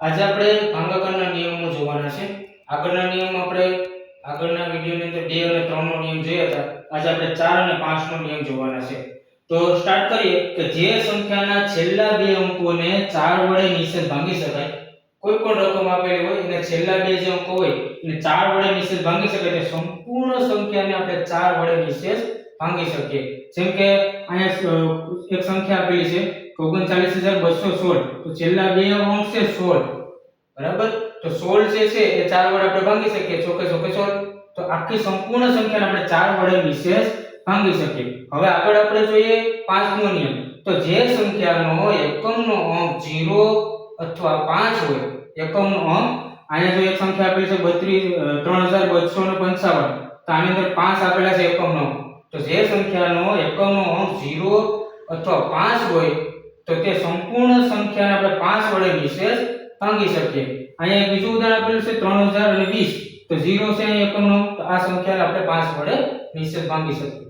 આજે આપણે ભાગાકારના નિયમો જોવાના છે। આગળના નિયમ આપણે આગળના વિડિયોની અંદર 2 અને 3 નો નિયમ જોયા હતા। આજે આપણે 4 અને 5 નો નિયમ જોવાના છે। તો સ્ટાર્ટ કરીએ કે જે સંખ્યાના છેલ્લા બે અંકોને 4 વડે નિશેષ ભાંગી શકાય, કોઈ પણ રકમ આપેલી હોય અને છેલ્લા બે જે અંકો હોય એને 4 વડે નિશેષ ભાંગી શકાય તે સંપૂર્ણ સંખ્યાને આપણે 4 વડે નિશેષ ભાંગી શકીએ। જેમ કે અહીંયા એક સંખ્યા આપેલી છે 39216, તો છેલ્લા બે અંક છે 16, બરાબર। તો 16 જે છે એ 4 વડે આપણે ભાંગી શકીએ, ચોકે ચોકે 16, તો આખી સંપૂર્ણ સંખ્યાને આપણે 4 વડે નિશેષ ભાંગી શકીએ। હવે આગળ આપણે જોઈએ 5મો નિયમ। તો જે સંખ્યાનો એકમનો અંક 0 અથવા 5 હોય, એકમનો અંક અહીંયા જો એક સંખ્યા આપેલી છે 3255, તો આની અંદર 5 આપેલા છે એકમનો અંક, તો જે સંખ્યાનો એકમનો અંક 0 અથવા 5 હોય તો તે સંપૂર્ણ સંખ્યાને આપણે 5 વડે નિશેષ ભાંગી શકીએ। અહીંયા બીજું ઉદાહરણ આપેલું છે 3020, તો 0 છે અહીં એકમનો, તો આ સંખ્યાને આપણે 5 વડે નિશેષ ભાંગી શકીએ।